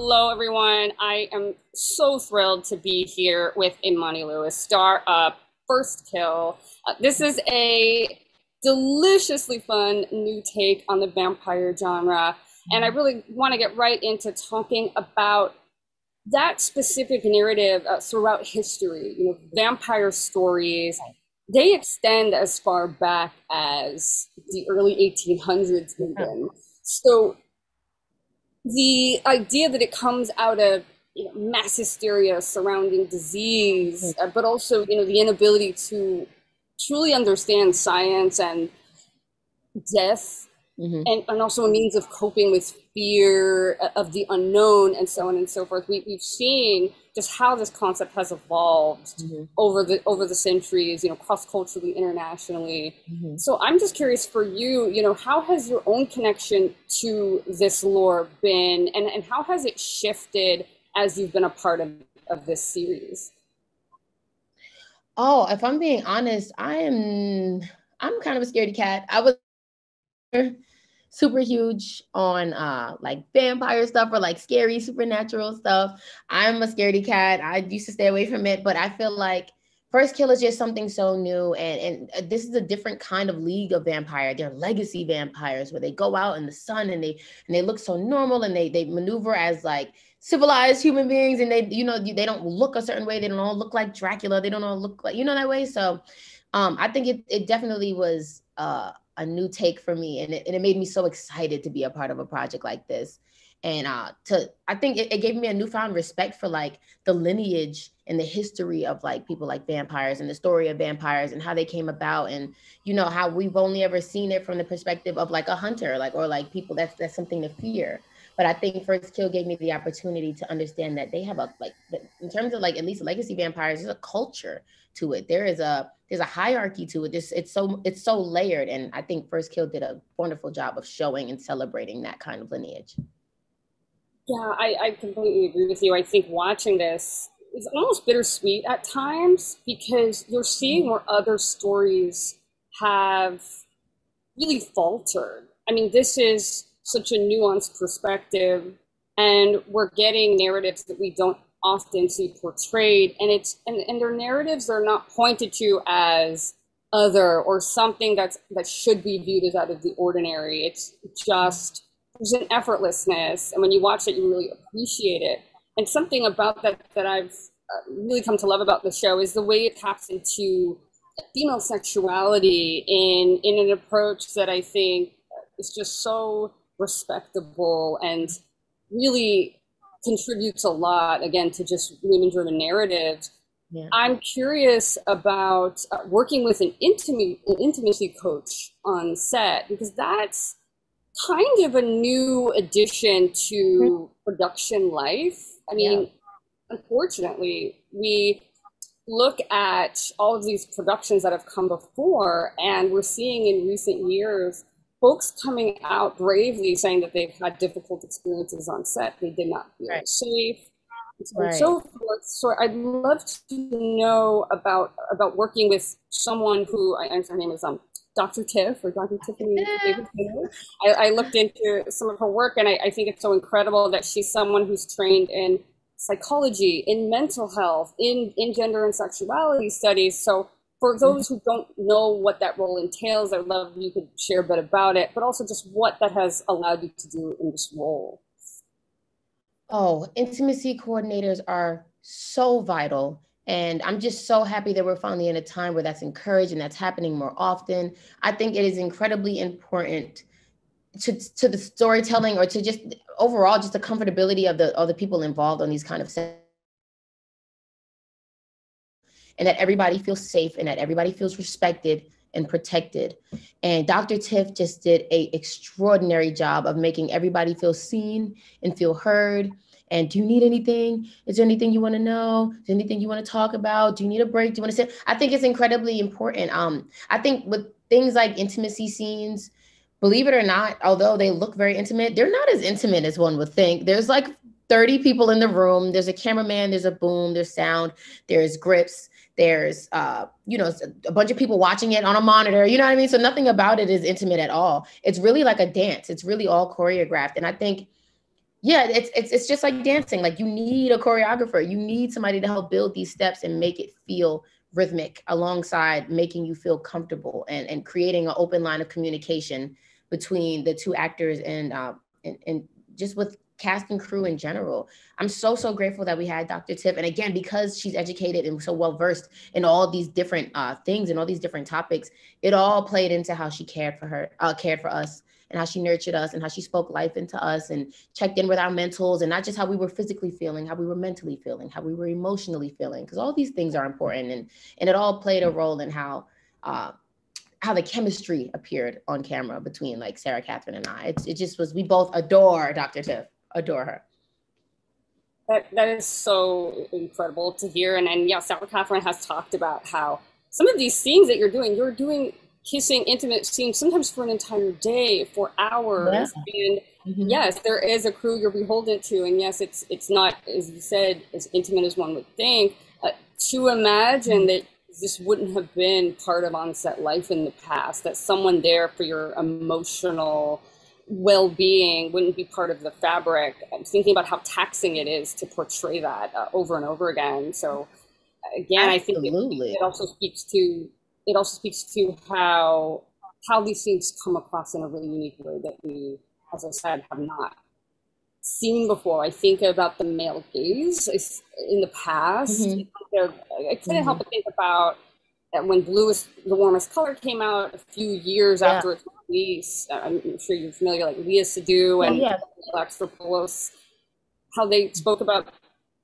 Hello, everyone. I am so thrilled to be here with Imani Lewis, star of First Kill. This is a deliciously fun new take on the vampire genre, and I really want to get right into talking about that specific narrative throughout history. Vampire stories, they extend as far back as the early 1800s even. So the idea that it comes out of mass hysteria surrounding disease, but also the inability to truly understand science and death, and also a means of coping with fear of the unknown and so on and so forth. We've seen just how this concept has evolved over the centuries, cross-culturally, internationally. So I'm just curious for you, how has your own connection to this lore been, and how has it shifted as you've been a part of this series? Oh, if I'm being honest, I'm kind of a scaredy cat. I was super huge on like vampire stuff or like scary supernatural stuff. I'm a scaredy cat. I used to stay away from it, but I feel like First Kill is just something so new, and this is a different kind of league of vampire. They're legacy vampires where they go out in the sun and they look so normal, and they maneuver as like civilized human beings, and they don't look a certain way. They don't all look like Dracula. They don't all look like that way. So I think it definitely was a new take for me, and it made me so excited to be a part of a project like this. And I think it gave me a newfound respect for like the lineage and the history of like people like vampires and the story of vampires and how they came about, and how we've only ever seen it from the perspective of like a hunter, like, or like people that's something to fear. But I think First Kill gave me the opportunity to understand that they have a like, in terms of like at least legacy vampires, there's a culture to it. There's a hierarchy to it. It's so layered, and I think First Kill did a wonderful job of showing and celebrating that kind of lineage. Yeah, I completely agree with you. I think watching this is almost bittersweet at times because you're seeing where other stories have really faltered. I mean, this is such a nuanced perspective, and we're getting narratives that we don't often see portrayed, and and their narratives are not pointed to as other or something that should be viewed as out of the ordinary. It's just there's an effortlessness, and when you watch it, you really appreciate it. And something about that I've really come to love about the show is the way it taps into female sexuality in an approach that I think is just so respectable and really contributes a lot again to just women driven narratives. Yeah. I'm curious about working with an intimacy coach on set, because that's kind of a new addition to production life. I Yeah. mean, unfortunately, we look at all of these productions that have come before, and we're seeing in recent years folks coming out bravely saying that they've had difficult experiences on set. They did not feel Right. safe, and so on and Right. so forth. So I'd love to know about working with someone who I understand her name is Dr. Tiff, or Dr. Tiffany Yeah. David Taylor. I looked into some of her work, and I think it's so incredible that she's someone who's trained in psychology, in mental health, in gender and sexuality studies. So for those who don't know what that role entails, I'd love if you could share a bit about it, but also just what that has allowed you to do in this role. Oh, intimacy coordinators are so vital. And I'm just so happy that we're finally in a time where that's encouraged and that's happening more often. I think it is incredibly important to the storytelling, or to just overall just the comfortability of the people involved on these kind of sets, and that everybody feels safe and that everybody feels respected and protected. And Dr. Tiff just did a extraordinary job of making everybody feel seen and feel heard. And do you need anything? Is there anything you want to know? Is there anything you want to talk about? Do you need a break? Do you want to sit? I think it's incredibly important. I think with things like intimacy scenes, believe it or not, although they look very intimate, they're not as intimate as one would think. There's like 30 people in the room. There's a cameraman, there's a boom, there's sound, there's grips, there's a bunch of people watching it on a monitor, you know what I mean? So nothing about it is intimate at all. It's really like a dance. It's really all choreographed. And I think Yeah, it's just like dancing. Like you need a choreographer. You need somebody to help build these steps and make it feel rhythmic alongside making you feel comfortable and creating an open line of communication between the two actors and just with cast and crew in general. I'm so grateful that we had Dr. Tiff. And again, because she's educated and so well versed in all these different things and all these different topics, it all played into how she cared for us and how she nurtured us and how she spoke life into us and checked in with our mentals, and not just how we were physically feeling, how we were mentally feeling, how we were emotionally feeling, because all these things are important, and it all played a role in how the chemistry appeared on camera between like Sarah Catherine and I. It just was, we both adore Dr. Tiff, adore her. That is so incredible to hear. And yeah, Sarah Catherine has talked about how some of these scenes that you're doing kissing, intimate scenes, sometimes for an entire day, for hours. Yeah. And yes, there is a crew you're beholden to. And yes, it's not, as you said, as intimate as one would think. To imagine that this wouldn't have been part of on-set life in the past, that someone there for your emotional well-being wouldn't be part of the fabric. I'm thinking about how taxing it is to portray that over and over again. So again, absolutely. I think it also speaks to how these things come across in a really unique way that we, as I said, have not seen before. I think about the male gaze in the past. I couldn't help but think about when Blue is the Warmest Color came out a few years after its release. I'm sure you're familiar, like Léa Seydoux and Alexandropoulos, how they spoke about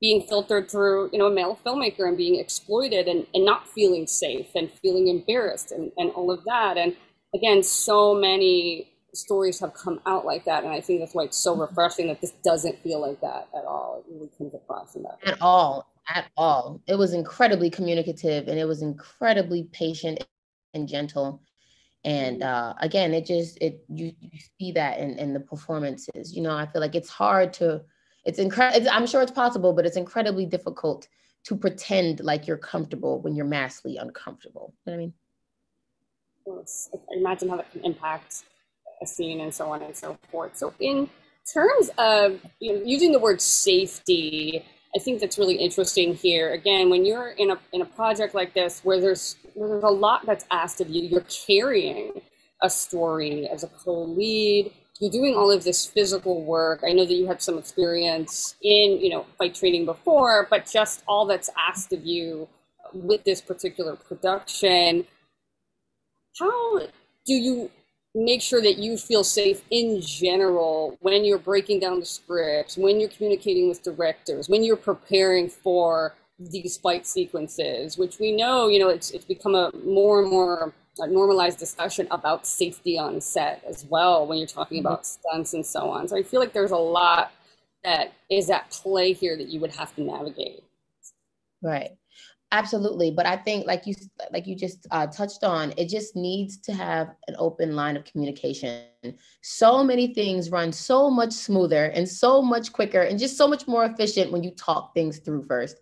being filtered through, a male filmmaker and being exploited and not feeling safe and feeling embarrassed and all of that. And again, so many stories have come out like that. And I think that's why it's so refreshing that this doesn't feel like that at all. It really comes across in that way. At all. It was incredibly communicative and it was incredibly patient and gentle. And again, you see that in the performances. I feel like it's hard to, I'm sure it's possible, but it's incredibly difficult to pretend like you're comfortable when you're massively uncomfortable. You know what I mean? I imagine how that can impact a scene and so on and so forth. So in terms of using the word safety, I think that's really interesting here. Again, when you're in a project like this where there's a lot that's asked of you, you're carrying a story as a co-lead, you're doing all of this physical work. I know that you had some experience in fight training before, but just all that's asked of you with this particular production. How do you make sure that you feel safe in general when you're breaking down the scripts, when you're communicating with directors, when you're preparing for these fight sequences, which we know, it's become a more and more normalized discussion about safety on set as well when you're talking about stunts and so on. So I feel like there's a lot that is at play here that you would have to navigate. Right. Absolutely. But I think like you just touched on, it just needs to have an open line of communication. So many things run so much smoother and so much quicker and just so much more efficient when you talk things through first.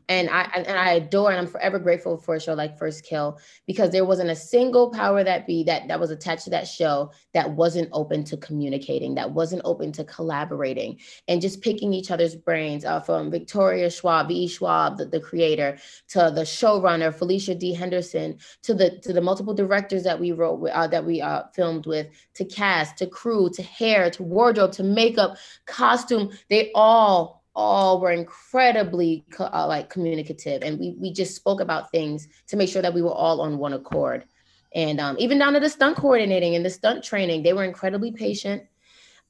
And I adore and I'm forever grateful for a show like First Kill, because there wasn't a single power that be that was attached to that show that wasn't open to communicating, that wasn't open to collaborating and just picking each other's brains, from Victoria Schwab, V.E. Schwab, the creator, to the showrunner, Felicia D. Henderson, to the multiple directors that we wrote with, that we filmed with, to cast, to crew, to hair, to wardrobe, to makeup, costume. They all were incredibly communicative, and we just spoke about things to make sure that we were all on one accord. And even down to the stunt coordinating and the stunt training, they were incredibly patient.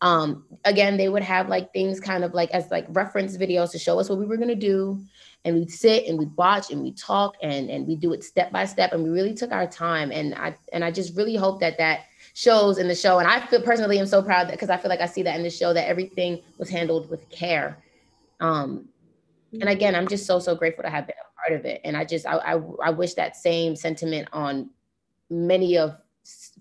Again, they would have things kind of as reference videos to show us what we were going to do, and we'd sit and we'd watch and we'd talk and we do it step by step, and we really took our time. And I just really hope that shows in the show. And I feel personally, I'm so proud because I feel like I see that in the show, that everything was handled with care. And again, I'm just so grateful to have been a part of it. And I wish that same sentiment on many of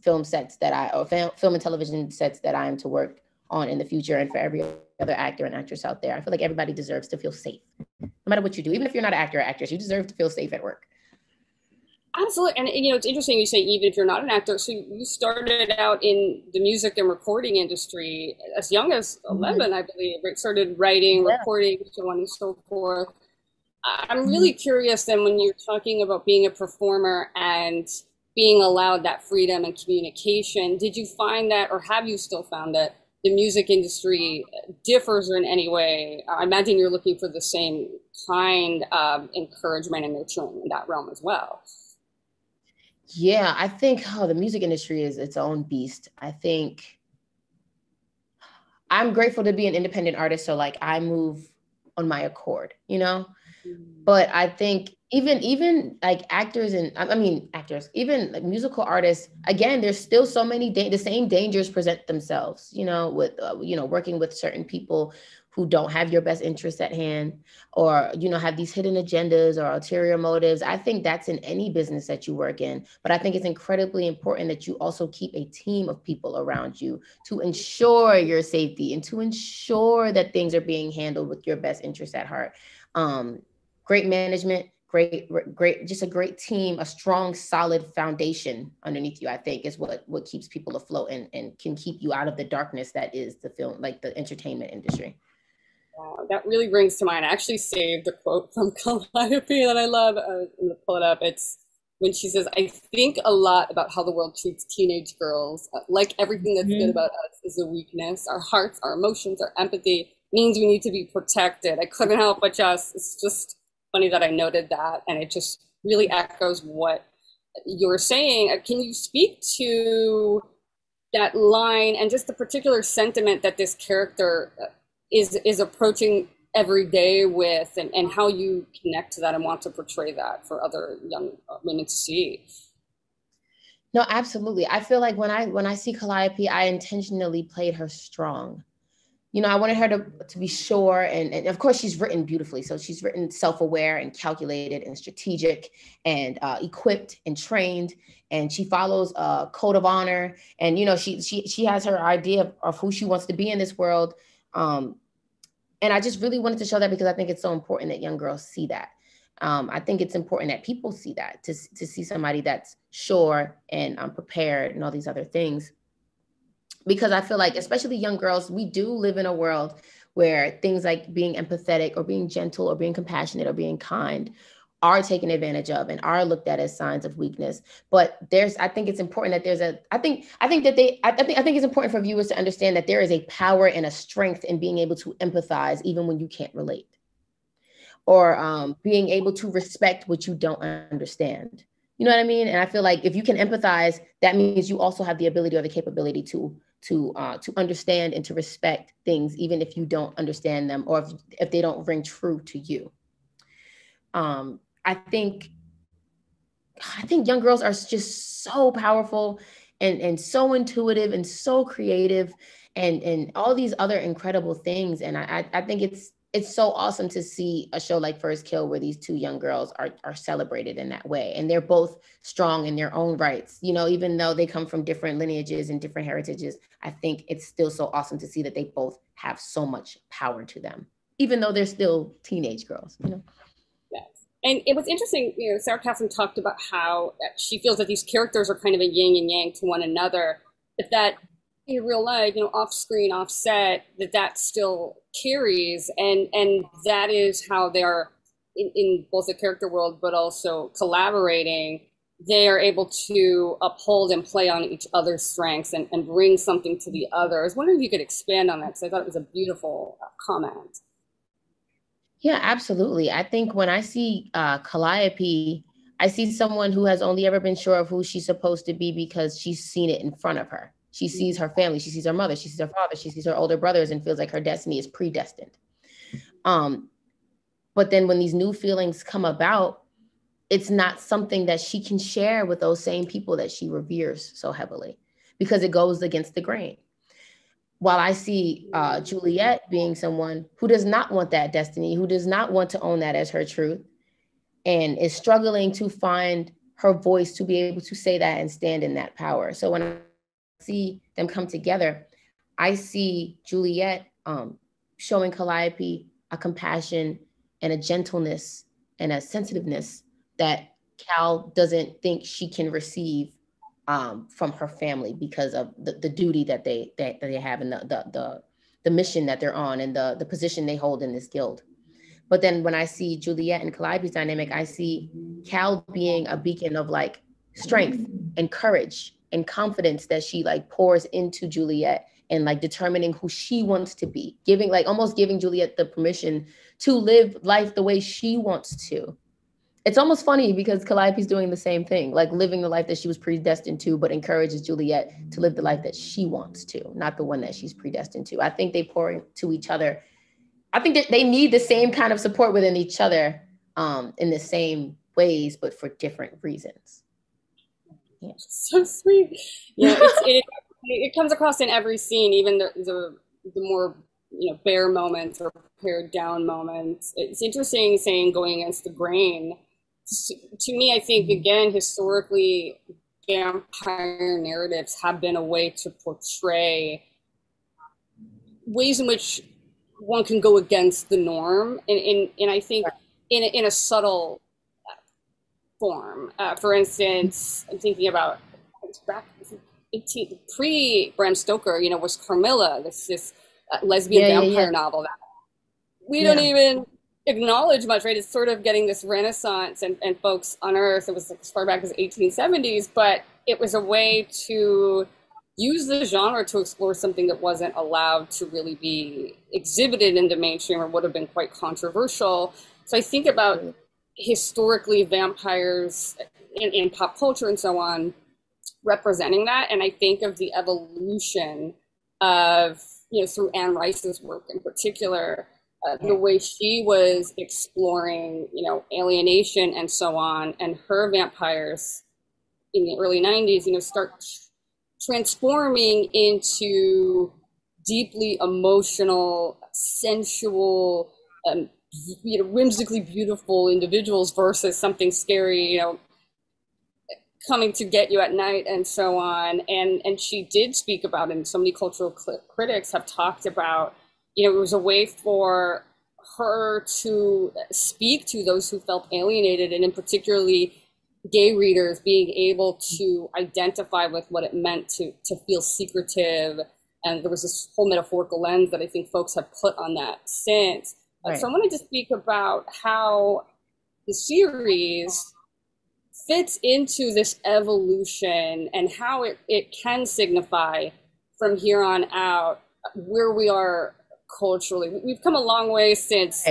film sets film and television sets that I am to work on in the future, and for every other actor and actress out there. I feel like everybody deserves to feel safe, no matter what you do. Even if you're not an actor or actress, you deserve to feel safe at work. Absolutely. And you know, it's interesting you say even if you're not an actor, so you started out in the music and recording industry as young as Mhm. 11, I believe, right? Started writing, Yeah. recording, so on and so forth. I'm really Mhm. curious then when you're talking about being a performer and being allowed that freedom and communication, did you find that, or have you still found that the music industry differs in any way? I imagine you're looking for the same kind of encouragement and nurturing in that realm as well. Yeah, I think the music industry is its own beast. I think I'm grateful to be an independent artist, so like I move on my accord, you know? But I think even like actors and I mean actors, even like musical artists, again, there's still so many the same dangers present themselves, you know, with working with certain people who don't have your best interests at hand, or have these hidden agendas or ulterior motives. I think that's in any business that you work in, but I think it's incredibly important that you also keep a team of people around you to ensure your safety and to ensure that things are being handled with your best interests at heart. um, Great management, great, just a great team, a strong, solid foundation underneath you, I think is what keeps people afloat and can keep you out of the darkness that is the film, like the entertainment industry. Wow, that really brings to mind. I actually saved a quote from Calliope that I love. I'm gonna pull it up. It's when she says, "I think a lot about how the world treats teenage girls. Like everything that's good Mhm. about us is a weakness. Our hearts, our emotions, our empathy means we need to be protected." I couldn't help but it's just funny that I noted that, and it just really echoes what you were saying. Can you speak to that line and just the particular sentiment that this character is approaching every day with, and how you connect to that and want to portray that for other young women to see. No, absolutely. I feel like when I see Calliope, I intentionally played her strong. I wanted her to be sure, and of course she's written beautifully. So she's written self-aware and calculated and strategic and equipped and trained, and she follows a code of honor. And she has her idea of who she wants to be in this world. Um, and I just really wanted to show that because I think it's so important that young girls see that. I think it's important that people see that, to see somebody that's sure and prepared and all these other things, because I feel like, especially young girls, we do live in a world where things like being empathetic or being gentle or being compassionate or being kind are taken advantage of and are looked at as signs of weakness. But I think it's important that I think it's important for viewers to understand that there is a power and a strength in being able to empathize even when you can't relate, or being able to respect what you don't understand. You know what I mean? And I feel like if you can empathize, that means you also have the ability or the capability to understand and to respect things, even if you don't understand them, or if they don't ring true to you. Um, I think I think young girls are just so powerful and so intuitive and so creative and all these other incredible things. And I think it's so awesome to see a show like First Kill where these two young girls are celebrated in that way. And they're both strong in their own rights. Even though they come from different lineages and different heritages, I think it's still so awesome to see that they both have so much power to them, even though they're still teenage girls. Yes. And it was interesting, Sarah Catherine talked about how she feels that these characters are kind of a yin and yang to one another, but that in real life, off screen, off set, that still carries, and that is how they are in both the character world, but also collaborating. They are able to uphold and play on each other's strengths and bring something to the other. I was wondering if you could expand on that because I thought it was a beautiful comment. Yeah, absolutely. I think when I see Calliope, I see someone who has only ever been sure of who she's supposed to be because she's seen it in front of her. She sees her family, she sees her mother, she sees her father, she sees her older brothers, and feels like her destiny is predestined. Um, but then when these new feelings come about, it's not something that she can share with those same people that she reveres so heavily because it goes against the grain. While I see Juliet being someone who does not want that destiny, who does not want to own that as her truth, and is struggling to find her voice to be able to say that and stand in that power. So when I see them come together, I see Juliet showing Calliope a compassion and a gentleness and a sensitiveness that Cal doesn't think she can receive from her family because of the duty that they have, and the mission that they're on, and the position they hold in this guild. But then when I see Juliet and Calliope's dynamic, I see Cal being a beacon of like strength and courage and confidence that she like pours into Juliet, and like determining who she wants to be, giving like almost giving Juliet the permission to live life the way she wants to. It's almost funny because Calliope's doing the same thing, like living the life that she was predestined to, but encourages Juliet to live the life that she wants to, not the one that she's predestined to. I think they pour into each other. I think that they need the same kind of support within each other in the same ways, but for different reasons. Yeah. So sweet. Yeah, it comes across in every scene, even the more bare moments or pared down moments. It's interesting saying going against the grain. To me, I think again historically, vampire narratives have been a way to portray ways in which one can go against the norm, and I think in a subtle form. For instance, I'm thinking about back pre Bram Stoker, was Carmilla, this lesbian vampire novel that we don't even acknowledge much, right? It's sort of getting this renaissance, and folks on Earth, it was as far back as 1870s, but it was a way to use the genre to explore something that wasn't allowed to really be exhibited in the mainstream, or would have been quite controversial. So I think about historically vampires in pop culture and so on representing that, and I think of the evolution of through Anne Rice's work in particular, the way she was exploring alienation and so on, and her vampires in the early 90s start transforming into deeply emotional, sensual, whimsically beautiful individuals versus something scary, coming to get you at night and so on. And she did speak about it, and so many cultural critics have talked about, it was a way for her to speak to those who felt alienated, and in particularly gay readers being able to identify with what it meant to feel secretive. And there was this whole metaphorical lens that I think folks have put on that since. Right. So I wanted to speak about how the series fits into this evolution, and how it can signify from here on out where we are culturally. We've come a long way since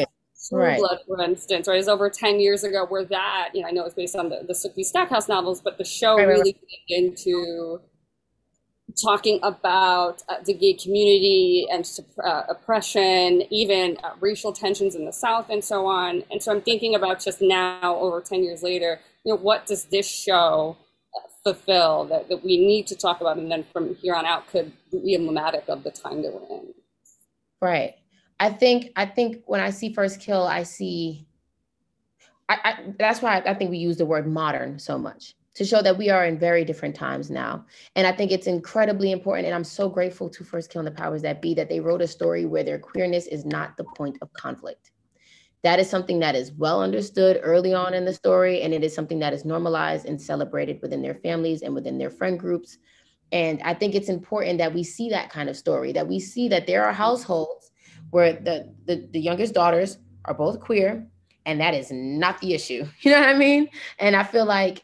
True Blood, for instance, right? It was over 10 years ago where that, I know it's based on the Sookie Stackhouse novels, but the show really got into talking about the gay community and oppression, even racial tensions in the South and so on. And so I'm thinking about just now, over 10 years later, what does this show fulfill that we need to talk about, and then from here on out could be emblematic of the time that we're in? Right. I think when I see First Kill, I see, that's why I think we use the word modern so much, to show that we are in very different times now. And I think it's incredibly important. And I'm so grateful to First Kill and the Powers That Be that they wrote a story where their queerness is not the point of conflict. That is something that is well understood early on in the story. And it is something that is normalized and celebrated within their families and within their friend groups. And I think it's important that we see that kind of story, that we see that there are households where the youngest daughters are both queer, and that is not the issue. You know what I mean? And I feel like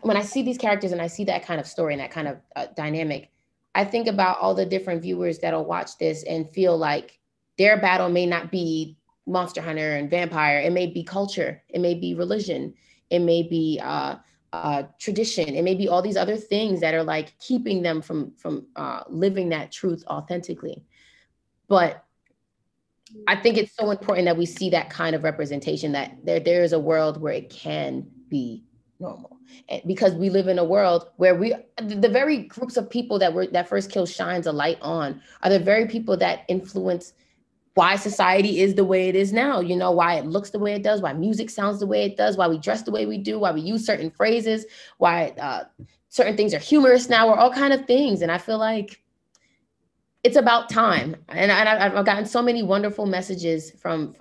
when I see these characters and I see that kind of story and that kind of dynamic, I think about all the different viewers that'll watch this and feel like their battle may not be Monster Hunter and vampire. It may be culture. It may be religion. It may be tradition. It may be all these other things that are like keeping them from living that truth authentically. But I think it's so important that we see that kind of representation, that there is a world where it can be normal. And because we live in a world where the very groups of people that First Kill shines a light on are the very people that influence why society is the way it is now, why it looks the way it does, why music sounds the way it does, why we dress the way we do, why we use certain phrases, why certain things are humorous now, or all kind of things. And I feel like it's about time. And I've gotten so many wonderful messages from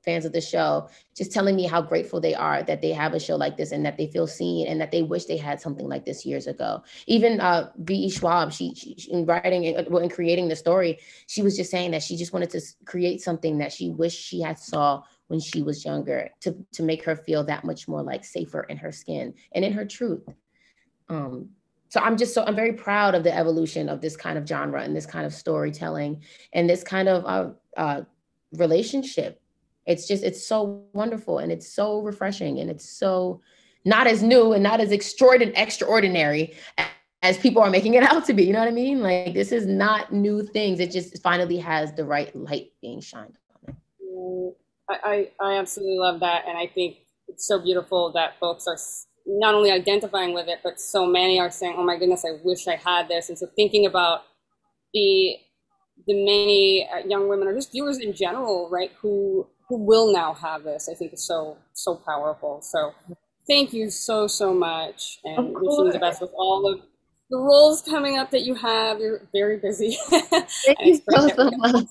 fans of the show, just telling me how grateful they are that they have a show like this and that they feel seen and that they wish they had something like this years ago. Even V.E. Schwab, she in writing and creating the story, she was just saying that she just wanted to create something that she wished she had saw when she was younger to make her feel that much more like safer in her skin and in her truth. So I'm very proud of the evolution of this kind of genre and this kind of storytelling and this kind of relationship. It's so wonderful and it's so refreshing and it's so not as new and not as extraordinary as people are making it out to be. You know what I mean? Like, this is not new things. It just finally has the right light being shined on it. I absolutely love that. And I think it's so beautiful that folks are not only identifying with it, but so many are saying, oh my goodness, I wish I had this. And so thinking about the many young women or just viewers in general, right, who will now have this, I think is so powerful. So thank you so much, and wishing you the best with all of the roles coming up that you have. You're very busy. Thank you so much.